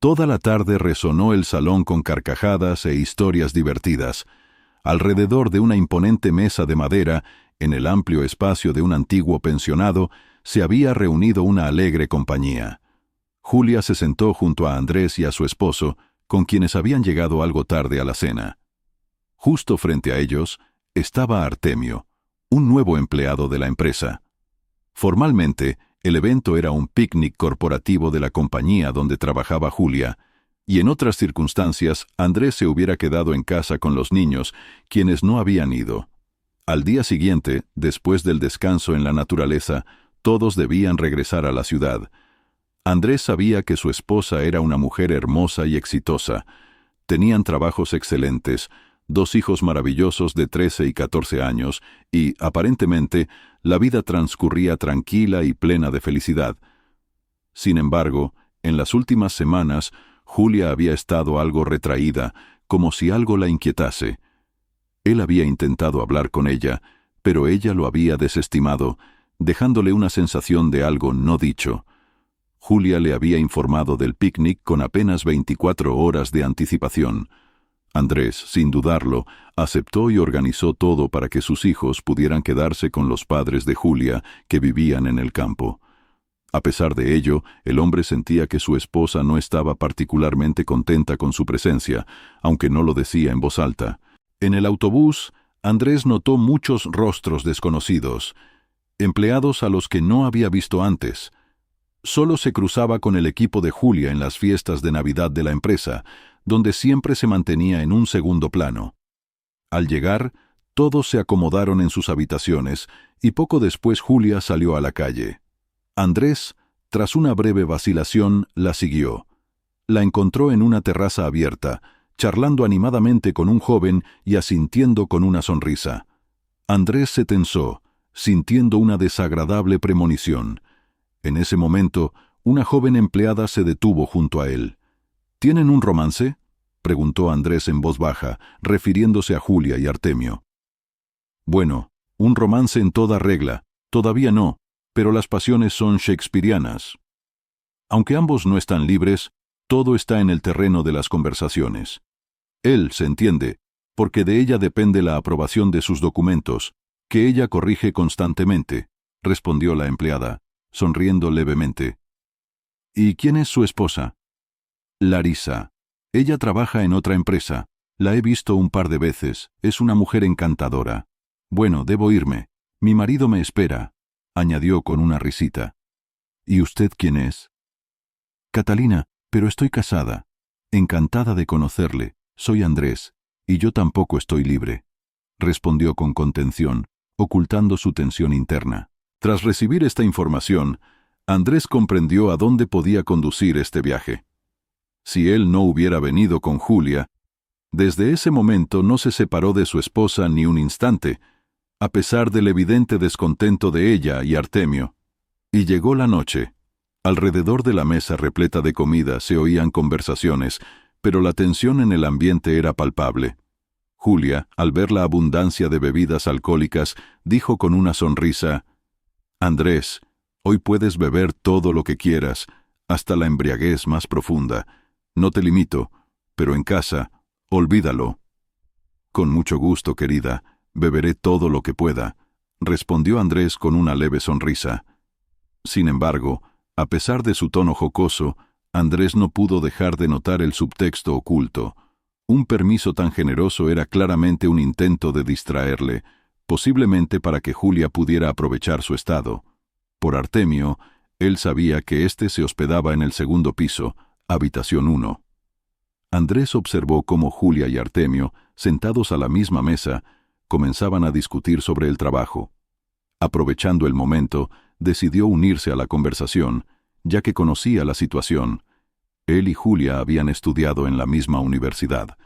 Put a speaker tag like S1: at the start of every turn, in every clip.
S1: Toda la tarde resonó el salón con carcajadas e historias divertidas. Alrededor de una imponente mesa de madera, en el amplio espacio de un antiguo pensionado, se había reunido una alegre compañía. Julia se sentó junto a Andrés y a su esposo, con quienes habían llegado algo tarde a la cena. Justo frente a ellos estaba Artemio, un nuevo empleado de la empresa. Formalmente, el evento era un picnic corporativo de la compañía donde trabajaba Julia, y en otras circunstancias Andrés se hubiera quedado en casa con los niños, quienes no habían ido. Al día siguiente, después del descanso en la naturaleza, todos debían regresar a la ciudad. Andrés sabía que su esposa era una mujer hermosa y exitosa. Tenían trabajos excelentes, 2 hijos maravillosos de 13 y 14 años, y, aparentemente, la vida transcurría tranquila y plena de felicidad. Sin embargo, en las últimas semanas, Julia había estado algo retraída, como si algo la inquietase. Él había intentado hablar con ella, pero ella lo había desestimado, dejándole una sensación de algo no dicho. Julia le había informado del picnic con apenas 24 horas de anticipación. Andrés, sin dudarlo, aceptó y organizó todo para que sus hijos pudieran quedarse con los padres de Julia, que vivían en el campo. A pesar de ello, el hombre sentía que su esposa no estaba particularmente contenta con su presencia, aunque no lo decía en voz alta. En el autobús, Andrés notó muchos rostros desconocidos, empleados a los que no había visto antes. Solo se cruzaba con el equipo de Julia en las fiestas de Navidad de la empresa, donde siempre se mantenía en un segundo plano. Al llegar, todos se acomodaron en sus habitaciones y poco después Julia salió a la calle. Andrés, tras una breve vacilación, la siguió. La encontró en una terraza abierta, charlando animadamente con un joven y asintiendo con una sonrisa. Andrés se tensó, sintiendo una desagradable premonición. En ese momento, una joven empleada se detuvo junto a él. ¿Tienen un romance?, preguntó Andrés en voz baja, refiriéndose a Julia y Artemio. Bueno, un romance en toda regla, todavía no, pero las pasiones son shakespearianas. Aunque ambos no están libres, todo está en el terreno de las conversaciones. Él se entiende, porque de ella depende la aprobación de sus documentos, que ella corrige constantemente, respondió la empleada, sonriendo levemente. ¿Y quién es su esposa? Larisa. Ella trabaja en otra empresa. La he visto un par de veces. Es una mujer encantadora. Bueno, debo irme. Mi marido me espera, añadió con una risita. ¿Y usted quién es? Catalina, pero estoy casada. Encantada de conocerle. Soy Andrés, y yo tampoco estoy libre, respondió con contención, ocultando su tensión interna. Tras recibir esta información, Andrés comprendió a dónde podía conducir este viaje. Si él no hubiera venido con Julia, desde ese momento no se separó de su esposa ni un instante, a pesar del evidente descontento de ella y Artemio. Y llegó la noche. Alrededor de la mesa repleta de comida se oían conversaciones, pero la tensión en el ambiente era palpable. Julia, al ver la abundancia de bebidas alcohólicas, dijo con una sonrisa: «Andrés, hoy puedes beber todo lo que quieras, hasta la embriaguez más profunda. No te limito, pero en casa, olvídalo». «Con mucho gusto, querida, beberé todo lo que pueda», respondió Andrés con una leve sonrisa. Sin embargo, a pesar de su tono jocoso, Andrés no pudo dejar de notar el subtexto oculto. Un permiso tan generoso era claramente un intento de distraerle, posiblemente para que Julia pudiera aprovechar su estado. Por Artemio, él sabía que éste se hospedaba en el segundo piso, habitación 1. Andrés observó cómo Julia y Artemio, sentados a la misma mesa, comenzaban a discutir sobre el trabajo. Aprovechando el momento, decidió unirse a la conversación, ya que conocía la situación. Él y Julia habían estudiado en la misma universidad.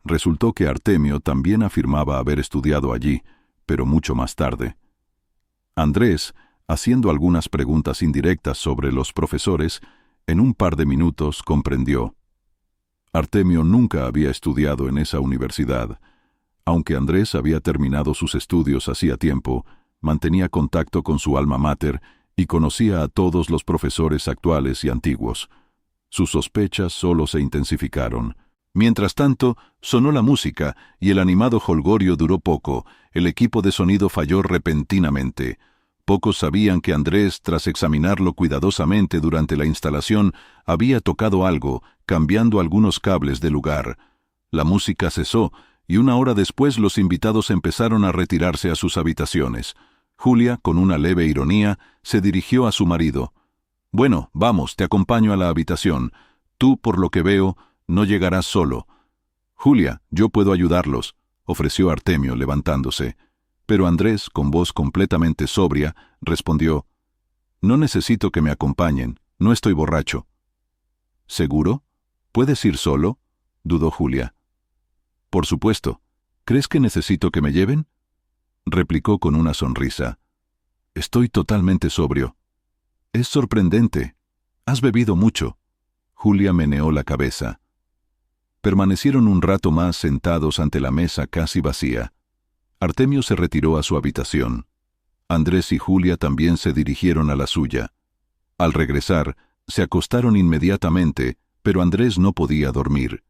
S1: Resultó que Artemio también afirmaba haber estudiado allí, pero mucho más tarde. Andrés, haciendo algunas preguntas indirectas sobre los profesores, en un par de minutos comprendió. Artemio nunca había estudiado en esa universidad. Aunque Andrés había terminado sus estudios hacía tiempo, mantenía contacto con su alma mater y conocía a todos los profesores actuales y antiguos. Sus sospechas solo se intensificaron. Mientras tanto, sonó la música y el animado jolgorio duró poco. El equipo de sonido falló repentinamente. Pocos sabían que Andrés, tras examinarlo cuidadosamente durante la instalación, había tocado algo, cambiando algunos cables de lugar. La música cesó, y 1 hora después los invitados empezaron a retirarse a sus habitaciones. Julia, con una leve ironía, se dirigió a su marido. «Bueno, vamos, te acompaño a la habitación. Tú, por lo que veo, no llegarás solo». «Julia, yo puedo ayudarlos», ofreció Artemio, levantándose. Pero Andrés, con voz completamente sobria, respondió: «No necesito que me acompañen, no estoy borracho». «¿Seguro? ¿Puedes ir solo?», dudó Julia. «Por supuesto. ¿Crees que necesito que me lleven?», replicó con una sonrisa. «Estoy totalmente sobrio». «Es sorprendente. Has bebido mucho». Julia meneó la cabeza. Permanecieron un rato más sentados ante la mesa casi vacía. Artemio se retiró a su habitación. Andrés y Julia también se dirigieron a la suya. Al regresar, se acostaron inmediatamente, pero Andrés no podía dormir.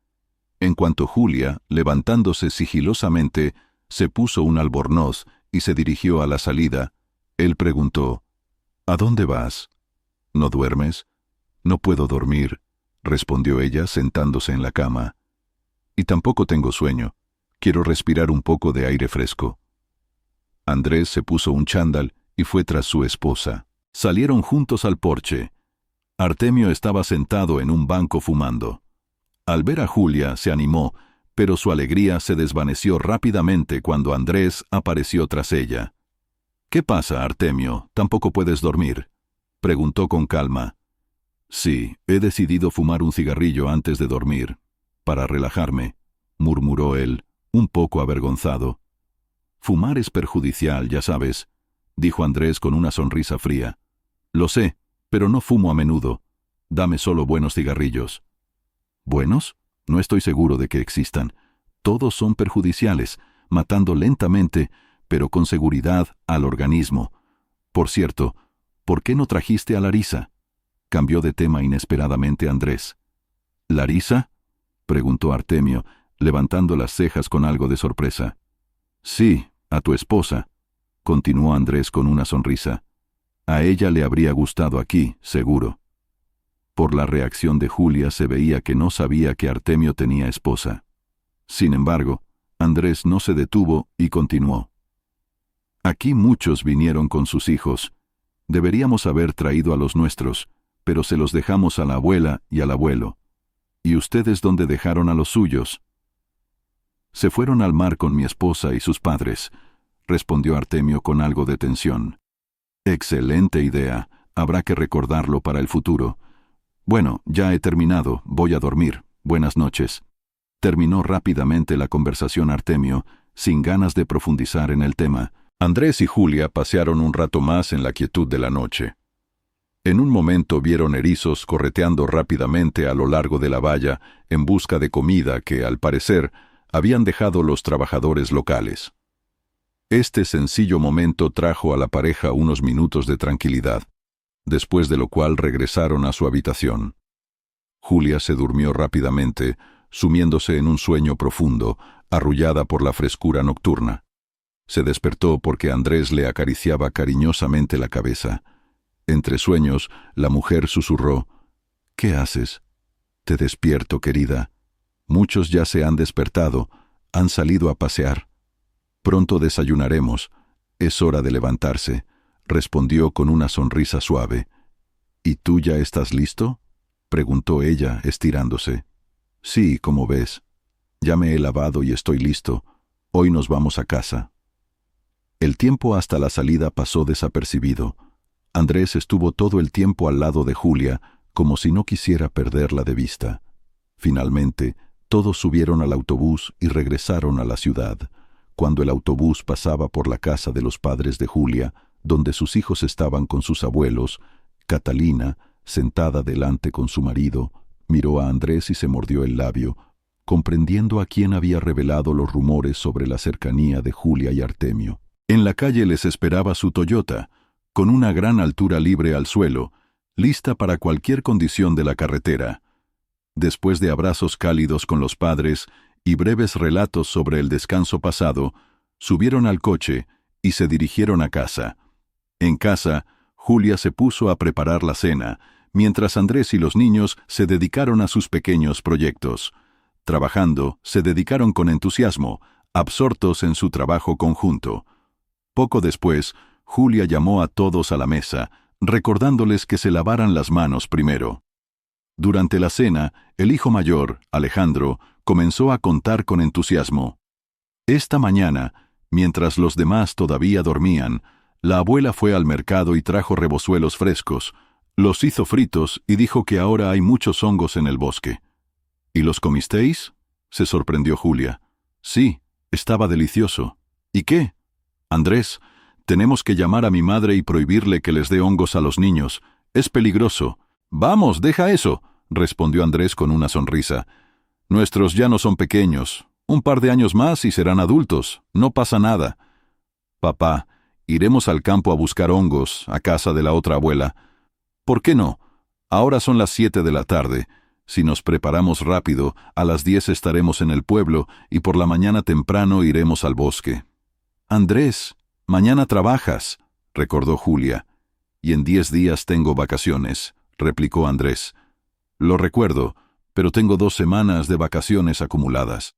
S1: En cuanto Julia, levantándose sigilosamente, se puso un albornoz y se dirigió a la salida, él preguntó: «¿A dónde vas?». «¿No duermes?». «No puedo dormir», respondió ella sentándose en la cama. «Y tampoco tengo sueño. Quiero respirar un poco de aire fresco». Andrés se puso un chándal y fue tras su esposa. Salieron juntos al porche. Artemio estaba sentado en un banco fumando. Al ver a Julia se animó, pero su alegría se desvaneció rápidamente cuando Andrés apareció tras ella. «¿Qué pasa, Artemio? ¿Tampoco puedes dormir?», preguntó con calma. «Sí, he decidido fumar un cigarrillo antes de dormir, para relajarme», murmuró él, un poco avergonzado. «Fumar es perjudicial, ya sabes», dijo Andrés con una sonrisa fría. «Lo sé, pero no fumo a menudo. Dame solo buenos cigarrillos». «¿Buenos? No estoy seguro de que existan. Todos son perjudiciales, matando lentamente, pero con seguridad, al organismo. Por cierto, ¿por qué no trajiste a Larisa?», cambió de tema inesperadamente Andrés. «¿Larisa?», preguntó Artemio, levantando las cejas con algo de sorpresa. «Sí, a tu esposa», continuó Andrés con una sonrisa. «A ella le habría gustado aquí, seguro». Por la reacción de Julia se veía que no sabía que Artemio tenía esposa. Sin embargo, Andrés no se detuvo y continuó: «Aquí muchos vinieron con sus hijos. Deberíamos haber traído a los nuestros, pero se los dejamos a la abuela y al abuelo. ¿Y ustedes dónde dejaron a los suyos?». «Se fueron al mar con mi esposa y sus padres», respondió Artemio con algo de tensión. «Excelente idea. Habrá que recordarlo para el futuro. Bueno, ya he terminado. Voy a dormir. Buenas noches». Terminó rápidamente la conversación Artemio, sin ganas de profundizar en el tema. Andrés y Julia pasearon un rato más en la quietud de la noche. En un momento vieron erizos correteando rápidamente a lo largo de la valla en busca de comida que, al parecer, habían dejado los trabajadores locales. Este sencillo momento trajo a la pareja unos minutos de tranquilidad, después de lo cual regresaron a su habitación. Julia se durmió rápidamente, sumiéndose en un sueño profundo, arrullada por la frescura nocturna. Se despertó porque Andrés le acariciaba cariñosamente la cabeza. Entre sueños, la mujer susurró: «¿Qué haces?». «Te despierto, querida. Muchos ya se han despertado, han salido a pasear. Pronto desayunaremos. Es hora de levantarse», respondió con una sonrisa suave. «¿Y tú ya estás listo?», preguntó ella, estirándose. «Sí, como ves. Ya me he lavado y estoy listo. Hoy nos vamos a casa». El tiempo hasta la salida pasó desapercibido. Andrés estuvo todo el tiempo al lado de Julia, como si no quisiera perderla de vista. Finalmente, todos subieron al autobús y regresaron a la ciudad. Cuando el autobús pasaba por la casa de los padres de Julia, donde sus hijos estaban con sus abuelos, Catalina, sentada delante con su marido, miró a Andrés y se mordió el labio, comprendiendo a quién había revelado los rumores sobre la cercanía de Julia y Artemio. En la calle les esperaba su Toyota, con una gran altura libre al suelo, lista para cualquier condición de la carretera. Después de abrazos cálidos con los padres y breves relatos sobre el descanso pasado, subieron al coche y se dirigieron a casa. En casa, Julia se puso a preparar la cena, mientras Andrés y los niños se dedicaron a sus pequeños proyectos. Trabajando, se dedicaron con entusiasmo, absortos en su trabajo conjunto. Poco después, Julia llamó a todos a la mesa, recordándoles que se lavaran las manos primero. Durante la cena, el hijo mayor, Alejandro, comenzó a contar con entusiasmo. Esta mañana, mientras los demás todavía dormían, la abuela fue al mercado y trajo rebozuelos frescos, los hizo fritos y dijo que ahora hay muchos hongos en el bosque. ¿Y los comisteis?, se sorprendió Julia. Sí, estaba delicioso. ¿Y qué? Andrés, tenemos que llamar a mi madre y prohibirle que les dé hongos a los niños. Es peligroso. Vamos, deja eso, respondió Andrés con una sonrisa. Nuestros ya no son pequeños. Un par de años más y serán adultos. No pasa nada. Papá, iremos al campo a buscar hongos, a casa de la otra abuela. ¿Por qué no? Ahora son las 7 de la tarde. Si nos preparamos rápido, a las 10 estaremos en el pueblo y por la mañana temprano iremos al bosque. Andrés, mañana trabajas, recordó Julia. Y en 10 días tengo vacaciones, replicó Andrés. Lo recuerdo, pero tengo 2 semanas de vacaciones acumuladas.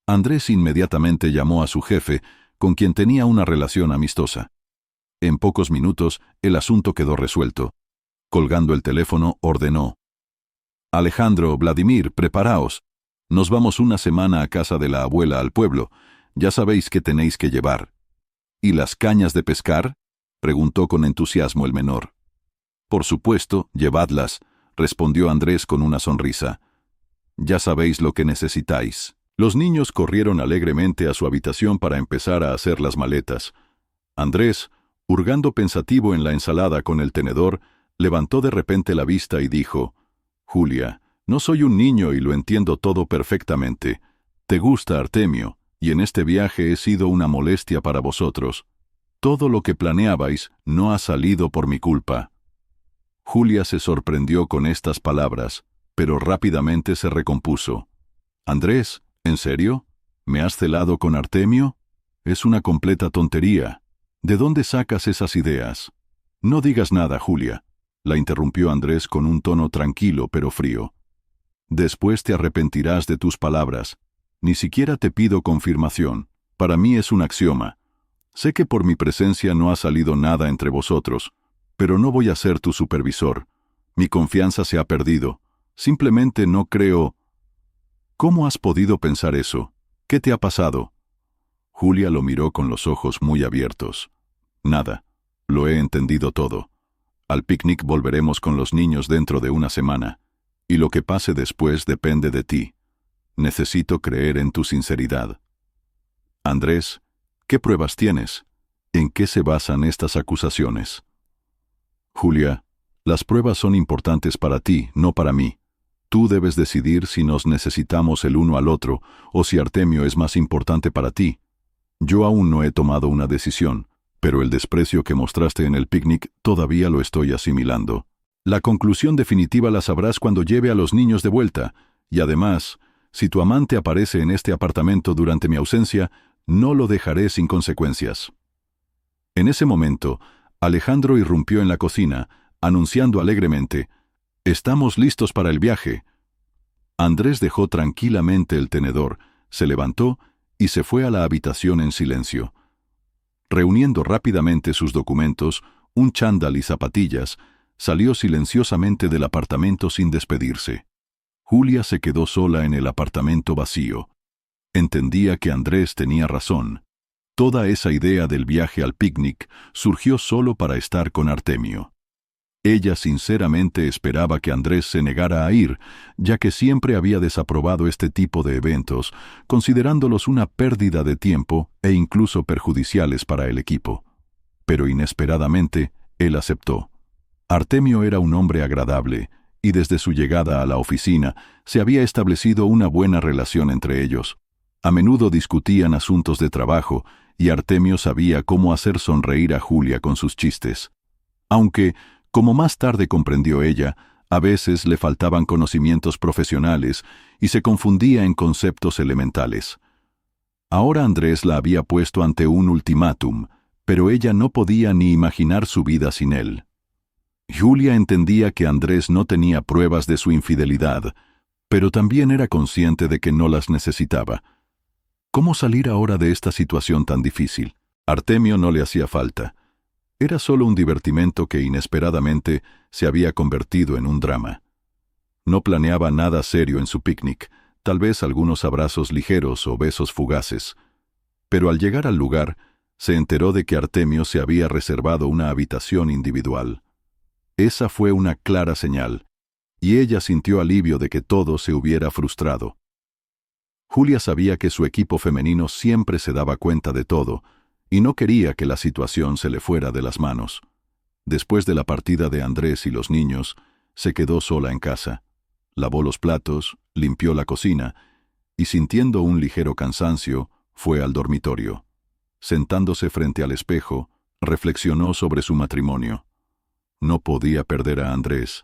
S1: Andrés inmediatamente llamó a su jefe, con quien tenía una relación amistosa. En pocos minutos, el asunto quedó resuelto. Colgando el teléfono, ordenó: Alejandro, Vladimir, preparaos. Nos vamos una semana a casa de la abuela al pueblo. Ya sabéis qué tenéis que llevar. ¿Y las cañas de pescar?, preguntó con entusiasmo el menor. Por supuesto, llevadlas, respondió Andrés con una sonrisa. Ya sabéis lo que necesitáis. Los niños corrieron alegremente a su habitación para empezar a hacer las maletas. Andrés, hurgando pensativo en la ensalada con el tenedor, levantó de repente la vista y dijo: Julia, no soy un niño y lo entiendo todo perfectamente. Te gusta Artemio, y en este viaje he sido una molestia para vosotros. Todo lo que planeabais no ha salido por mi culpa. Julia se sorprendió con estas palabras, pero rápidamente se recompuso. Andrés, ¿en serio? ¿Me has celado con Artemio? Es una completa tontería. ¿De dónde sacas esas ideas? No digas nada, Julia, la interrumpió Andrés con un tono tranquilo pero frío. Después te arrepentirás de tus palabras. Ni siquiera te pido confirmación. Para mí es un axioma. Sé que por mi presencia no ha salido nada entre vosotros, pero no voy a ser tu supervisor. Mi confianza se ha perdido. Simplemente no creo. ¿Cómo has podido pensar eso? ¿Qué te ha pasado? Julia lo miró con los ojos muy abiertos. Nada. Lo he entendido todo. Al picnic volveremos con los niños dentro de una semana, y lo que pase después depende de ti. Necesito creer en tu sinceridad. Andrés, ¿qué pruebas tienes? ¿En qué se basan estas acusaciones? Julia, las pruebas son importantes para ti, no para mí. Tú debes decidir si nos necesitamos el uno al otro o si Artemio es más importante para ti. Yo aún no he tomado una decisión, pero el desprecio que mostraste en el picnic todavía lo estoy asimilando. La conclusión definitiva la sabrás cuando lleve a los niños de vuelta, y además, si tu amante aparece en este apartamento durante mi ausencia, no lo dejaré sin consecuencias. En ese momento, Alejandro irrumpió en la cocina, anunciando alegremente: «Estamos listos para el viaje». Andrés dejó tranquilamente el tenedor, se levantó y se fue a la habitación en silencio. Reuniendo rápidamente sus documentos, un chándal y zapatillas, salió silenciosamente del apartamento sin despedirse. Julia se quedó sola en el apartamento vacío. Entendía que Andrés tenía razón. Toda esa idea del viaje al picnic surgió solo para estar con Artemio. Ella sinceramente esperaba que Andrés se negara a ir, ya que siempre había desaprobado este tipo de eventos, considerándolos una pérdida de tiempo e incluso perjudiciales para el equipo. Pero inesperadamente, él aceptó. Artemio era un hombre agradable, y desde su llegada a la oficina se había establecido una buena relación entre ellos. A menudo discutían asuntos de trabajo, y Artemio sabía cómo hacer sonreír a Julia con sus chistes. Aunque, como más tarde comprendió ella, A veces le faltaban conocimientos profesionales y se confundía en conceptos elementales. Ahora Andrés la había puesto ante un ultimátum, pero ella no podía ni imaginar su vida sin él. Julia entendía que Andrés no tenía pruebas de su infidelidad, pero también era consciente de que no las necesitaba. ¿Cómo salir ahora de esta situación tan difícil? Artemio no le hacía falta. Era solo un divertimento que inesperadamente se había convertido en un drama. No planeaba nada serio en su picnic, tal vez algunos abrazos ligeros o besos fugaces. Pero al llegar al lugar, se enteró de que Artemio se había reservado una habitación individual. Esa fue una clara señal, y ella sintió alivio de que todo se hubiera frustrado. Julia sabía que su equipo femenino siempre se daba cuenta de todo, y no quería que la situación se le fuera de las manos. Después de la partida de Andrés y los niños, se quedó sola en casa. Lavó los platos, limpió la cocina, y sintiendo un ligero cansancio, fue al dormitorio. Sentándose frente al espejo, reflexionó sobre su matrimonio. No podía perder a Andrés.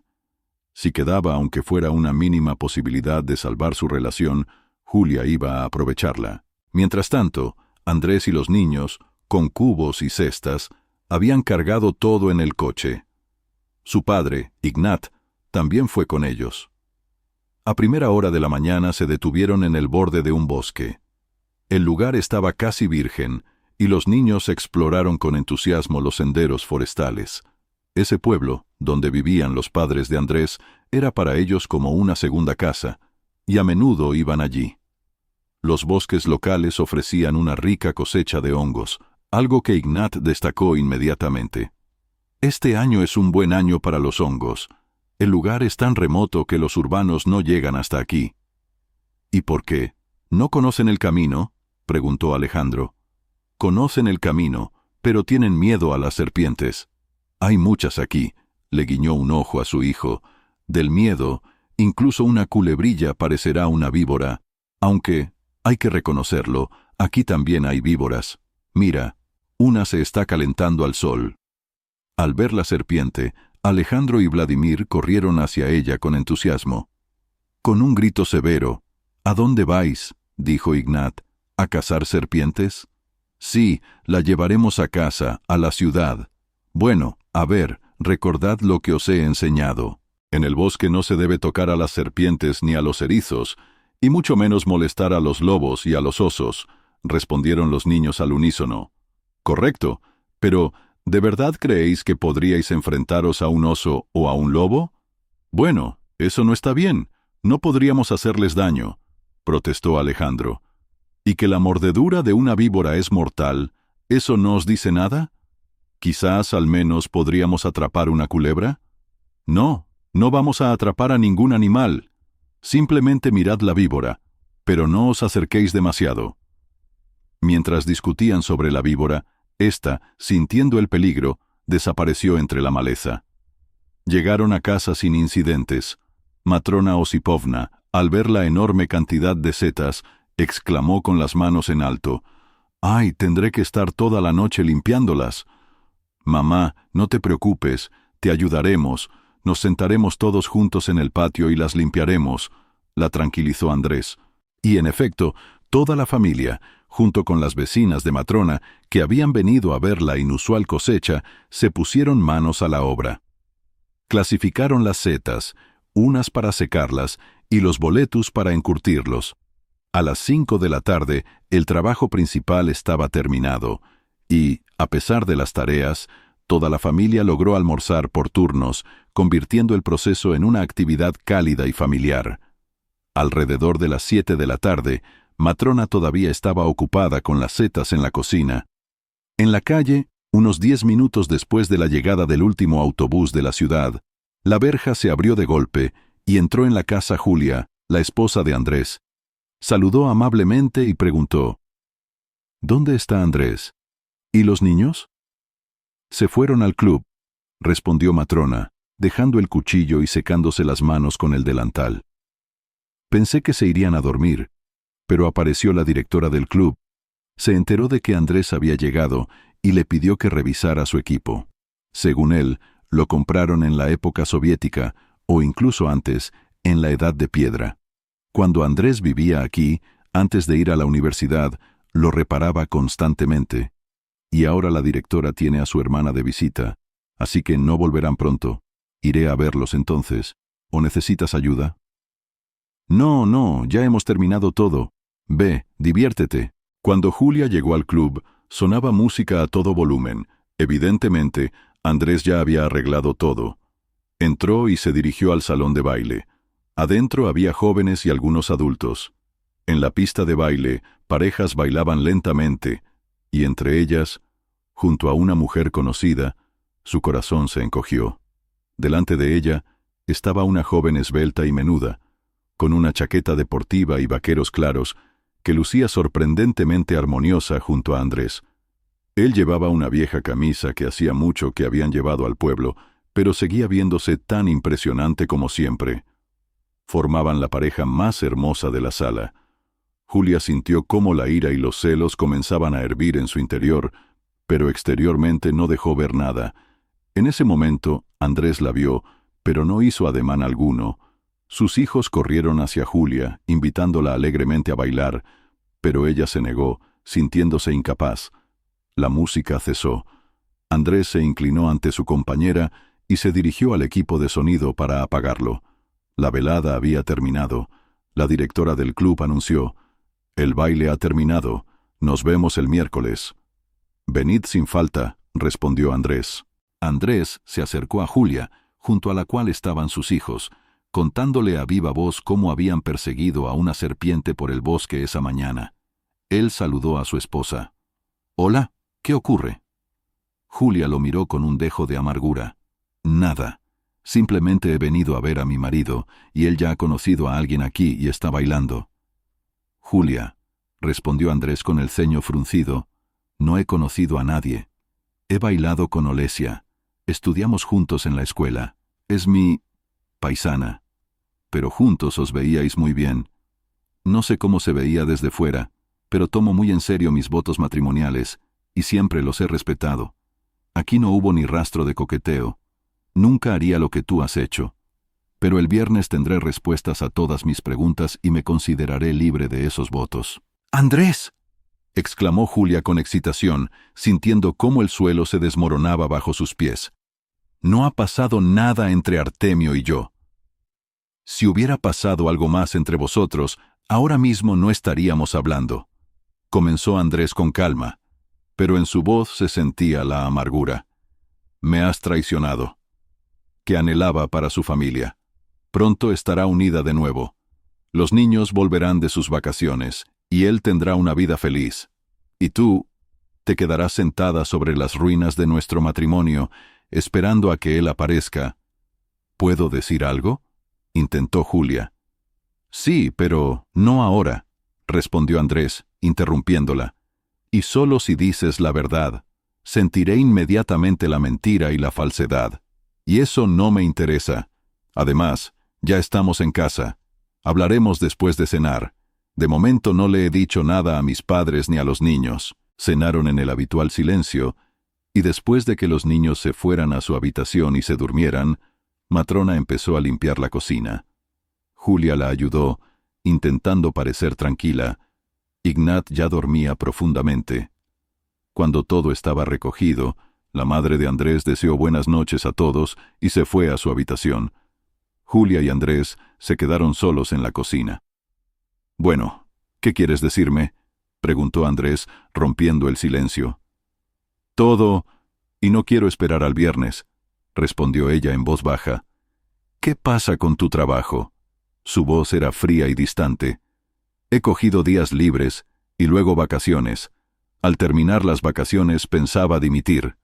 S1: Si quedaba aunque fuera una mínima posibilidad de salvar su relación, Julia iba a aprovecharla. Mientras tanto, Andrés y los niños, con cubos y cestas, habían cargado todo en el coche. Su padre, Ignat, también fue con ellos. A primera hora de la mañana se detuvieron en el borde de un bosque. El lugar estaba casi virgen, y los niños exploraron con entusiasmo los senderos forestales. Ese pueblo, donde vivían los padres de Andrés, era para ellos como una segunda casa, y a menudo iban allí. Los bosques locales ofrecían una rica cosecha de hongos, algo que Ignat destacó inmediatamente. Este año es un buen año para los hongos. El lugar es tan remoto que los urbanos no llegan hasta aquí. ¿Y por qué? ¿No conocen el camino?, preguntó Alejandro. Conocen el camino, pero tienen miedo a las serpientes. Hay muchas aquí, le guiñó un ojo a su hijo. Del miedo, incluso una culebrilla parecerá una víbora, aunque, hay que reconocerlo, aquí también hay víboras. Mira, una se está calentando al sol. Al ver la serpiente, Alejandro y Vladimir corrieron hacia ella con entusiasmo. Con un grito severo, «¿A dónde vais?», dijo Ignat. «¿A cazar serpientes?». «Sí, la llevaremos a casa, a la ciudad». «Bueno, a ver, recordad lo que os he enseñado. En el bosque no se debe tocar a las serpientes ni a los erizos, y mucho menos molestar a los lobos y a los osos», respondieron los niños al unísono. «Correcto, pero ¿de verdad creéis que podríais enfrentaros a un oso o a un lobo? Bueno, eso no está bien, no podríamos hacerles daño», protestó Alejandro. «¿Y que la mordedura de una víbora es mortal, eso no os dice nada? Quizás al menos podríamos atrapar una culebra». «No, no vamos a atrapar a ningún animal. Simplemente mirad la víbora, pero no os acerquéis demasiado». Mientras discutían sobre la víbora, ésta, sintiendo el peligro, desapareció entre la maleza. Llegaron a casa sin incidentes. Matrona Osipovna, al ver la enorme cantidad de setas, exclamó con las manos en alto: «¡Ay, tendré que estar toda la noche limpiándolas!». «Mamá, no te preocupes, te ayudaremos. Nos sentaremos todos juntos en el patio y las limpiaremos», la tranquilizó Andrés. Y en efecto, toda la familia, junto con las vecinas de Matrona, que habían venido a ver la inusual cosecha, se pusieron manos a la obra. Clasificaron las setas, unas para secarlas y los boletus para encurtirlos. A las 5 de la tarde, el trabajo principal estaba terminado, y, a pesar de las tareas, toda la familia logró almorzar por turnos, convirtiendo el proceso en una actividad cálida y familiar. Alrededor de las 7 de la tarde, Matrona todavía estaba ocupada con las setas en la cocina. En la calle, unos 10 minutos después de la llegada del último autobús de la ciudad, la verja se abrió de golpe y entró en la casa Julia, la esposa de Andrés. Saludó amablemente y preguntó: «¿Dónde está Andrés? ¿Y los niños?». «Se fueron al club», respondió Matrona, dejando el cuchillo y secándose las manos con el delantal. «Pensé que se irían a dormir, pero apareció la directora del club. Se enteró de que Andrés había llegado y le pidió que revisara su equipo. Según él, lo compraron en la época soviética, o incluso antes, en la Edad de Piedra. Cuando Andrés vivía aquí, antes de ir a la universidad, lo reparaba constantemente. Y ahora la directora tiene a su hermana de visita, así que no volverán pronto. Iré a verlos entonces. ¿O necesitas ayuda? No, ya hemos terminado todo. Ve, diviértete. Cuando Julia llegó al club, sonaba música a todo volumen. Evidentemente, Andrés ya había arreglado todo. Entró y se dirigió al salón de baile. Adentro había jóvenes y algunos adultos. En la pista de baile, parejas bailaban lentamente, y entre ellas, junto a una mujer conocida, su corazón se encogió. Delante de ella estaba una joven esbelta y menuda, con una chaqueta deportiva y vaqueros claros, que lucía sorprendentemente armoniosa junto a Andrés. Él llevaba una vieja camisa que hacía mucho que habían llevado al pueblo, pero seguía viéndose tan impresionante como siempre. Formaban la pareja más hermosa de la sala. Julia sintió cómo la ira y los celos comenzaban a hervir en su interior, pero exteriormente no dejó ver nada. En ese momento, Andrés la vio, pero no hizo ademán alguno. Sus hijos corrieron hacia Julia, invitándola alegremente a bailar, pero ella se negó, sintiéndose incapaz. La música cesó. Andrés se inclinó ante su compañera y se dirigió al equipo de sonido para apagarlo. La velada había terminado. La directora del club anunció: «El baile ha terminado. Nos vemos el miércoles». «Venid sin falta», respondió Andrés. Andrés se acercó a Julia, junto a la cual estaban sus hijos, contándole a viva voz cómo habían perseguido a una serpiente por el bosque esa mañana. Él saludó a su esposa. «Hola, ¿qué ocurre?» Julia lo miró con un dejo de amargura. «Nada. Simplemente he venido a ver a mi marido, y él ya ha conocido a alguien aquí y está bailando». «Julia», respondió Andrés con el ceño fruncido, «no he conocido a nadie. He bailado con Olesia. Estudiamos juntos en la escuela. Es mi paisana. Pero juntos os veíais muy bien. No sé cómo se veía desde fuera, pero tomo muy en serio mis votos matrimoniales, y siempre los he respetado. Aquí no hubo ni rastro de coqueteo. Nunca haría lo que tú has hecho. Pero el viernes tendré respuestas a todas mis preguntas y me consideraré libre de esos votos». «¡Andrés!», exclamó Julia con excitación, sintiendo cómo el suelo se desmoronaba bajo sus pies. «No ha pasado nada entre Artemio y yo. Si hubiera pasado algo más entre vosotros, ahora mismo no estaríamos hablando». Comenzó Andrés con calma, pero en su voz se sentía la amargura. «Me has traicionado», que anhelaba para su familia. Pronto estará unida de nuevo. Los niños volverán de sus vacaciones, y él tendrá una vida feliz. Y tú te quedarás sentada sobre las ruinas de nuestro matrimonio, esperando a que él aparezca. «¿Puedo decir algo?», intentó Julia. «Sí, pero no ahora», respondió Andrés, interrumpiéndola. «Y solo si dices la verdad. Sentiré inmediatamente la mentira y la falsedad. Y eso no me interesa. Además, ya estamos en casa. Hablaremos después de cenar. De momento no le he dicho nada a mis padres ni a los niños». Cenaron en el habitual silencio, y después de que los niños se fueran a su habitación y se durmieran, Matrona empezó a limpiar la cocina. Julia la ayudó, intentando parecer tranquila. Ignat ya dormía profundamente. Cuando todo estaba recogido, la madre de Andrés deseó buenas noches a todos y se fue a su habitación. Julia y Andrés se quedaron solos en la cocina. «Bueno, ¿qué quieres decirme?», preguntó Andrés, rompiendo el silencio. «Todo, y no quiero esperar al viernes», respondió ella en voz baja. «¿Qué pasa con tu trabajo?». Su voz era fría y distante. «He cogido días libres y luego vacaciones. Al terminar las vacaciones pensaba dimitir».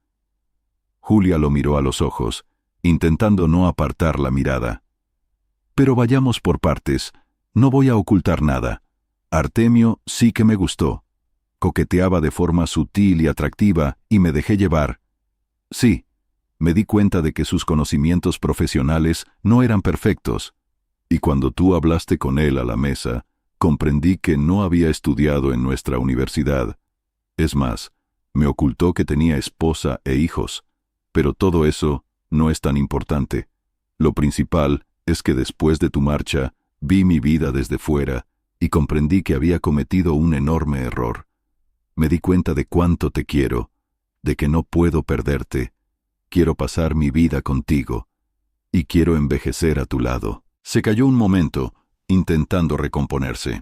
S1: Julia lo miró a los ojos, intentando no apartar la mirada. «Pero vayamos por partes. No voy a ocultar nada. Artemio sí que me gustó. Coqueteaba de forma sutil y atractiva y me dejé llevar. Sí, me di cuenta de que sus conocimientos profesionales no eran perfectos. Y cuando tú hablaste con él a la mesa, comprendí que no había estudiado en nuestra universidad. Es más, me ocultó que tenía esposa e hijos. Pero todo eso no es tan importante. Lo principal Es que después de tu marcha, vi mi vida desde fuera y comprendí que había cometido un enorme error. Me di cuenta de cuánto te quiero, de que no puedo perderte. Quiero pasar mi vida contigo y quiero envejecer a tu lado. Se calló un momento, intentando recomponerse.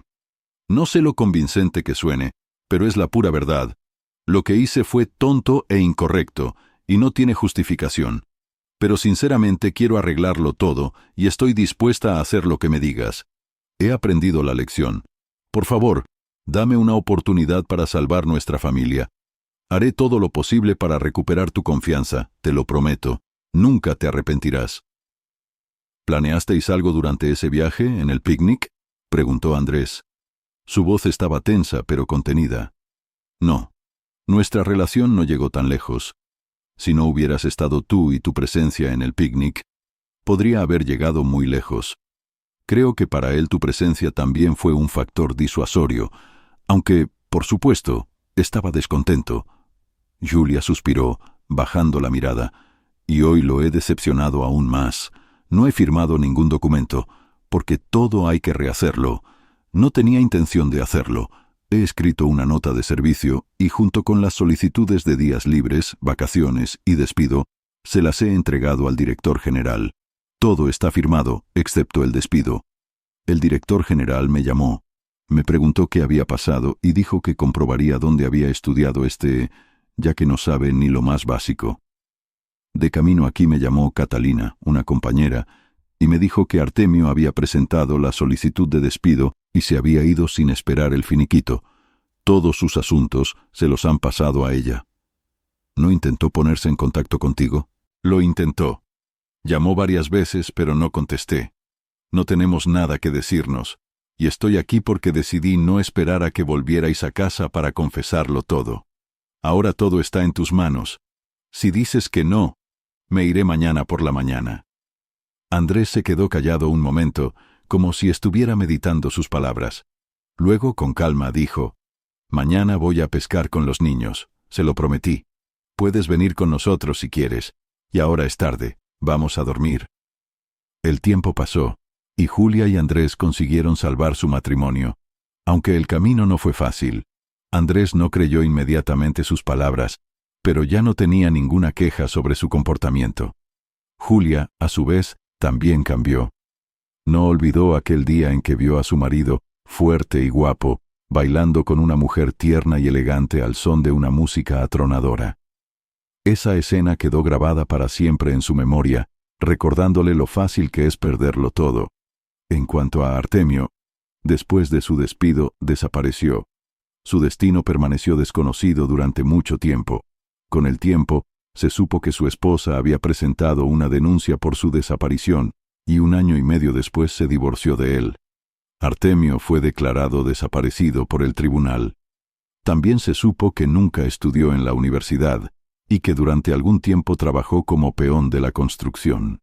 S1: No sé lo convincente que suene, pero es la pura verdad. Lo que hice fue tonto e incorrecto, y no tiene justificación. Pero sinceramente quiero arreglarlo todo, y estoy dispuesta a hacer lo que me digas. He aprendido la lección. Por favor, dame una oportunidad para salvar nuestra familia. Haré todo lo posible para recuperar tu confianza, te lo prometo. Nunca te arrepentirás. ¿Planeasteis algo durante ese viaje, en el picnic?, preguntó Andrés. Su voz estaba tensa, pero contenida. No, nuestra relación no llegó tan lejos. Si no hubieras estado tú y tu presencia en el picnic, podría haber llegado muy lejos. Creo que para él tu presencia también fue un factor disuasorio, aunque, por supuesto, estaba descontento. Julia suspiró, bajando la mirada. Y hoy lo he decepcionado aún más. No he firmado ningún documento, porque todo hay que rehacerlo. No tenía intención de hacerlo. He escrito una nota de servicio y junto con las solicitudes de días libres, vacaciones y despido, se las he entregado al director general. Todo está firmado, excepto el despido. El director general me llamó. Me preguntó qué había pasado y dijo que comprobaría dónde había estudiado ya que no sabe ni lo más básico. De camino aquí me llamó Catalina, una compañera, y me dijo que Artemio había presentado la solicitud de despido y se había ido sin esperar el finiquito. Todos sus asuntos se los han pasado a ella. ¿No intentó ponerse en contacto contigo? Lo intentó. Llamó varias veces, pero no contesté. No tenemos nada que decirnos, y estoy aquí porque decidí no esperar a que volvierais a casa para confesarlo todo. Ahora todo está en tus manos. Si dices que no, me iré mañana por la mañana. Andrés se quedó callado un momento, como si estuviera meditando sus palabras. Luego, con calma, dijo: «Mañana voy a pescar con los niños, se lo prometí. Puedes venir con nosotros si quieres, y ahora es tarde, vamos a dormir». El tiempo pasó, y Julia y Andrés consiguieron salvar su matrimonio. Aunque el camino no fue fácil, Andrés no creyó inmediatamente sus palabras, pero ya no tenía ninguna queja sobre su comportamiento. Julia, a su vez, también cambió. No olvidó aquel día en que vio a su marido, fuerte y guapo, bailando con una mujer tierna y elegante al son de una música atronadora. Esa escena quedó grabada para siempre en su memoria, recordándole lo fácil que es perderlo todo. En cuanto a Artemio, después de su despido, desapareció. Su destino permaneció desconocido durante mucho tiempo. Con el tiempo, se supo que su esposa había presentado una denuncia por su desaparición, y 1 año y medio después se divorció de él. Artemio fue declarado desaparecido por el tribunal. También se supo que nunca estudió en la universidad, y que durante algún tiempo trabajó como peón de la construcción.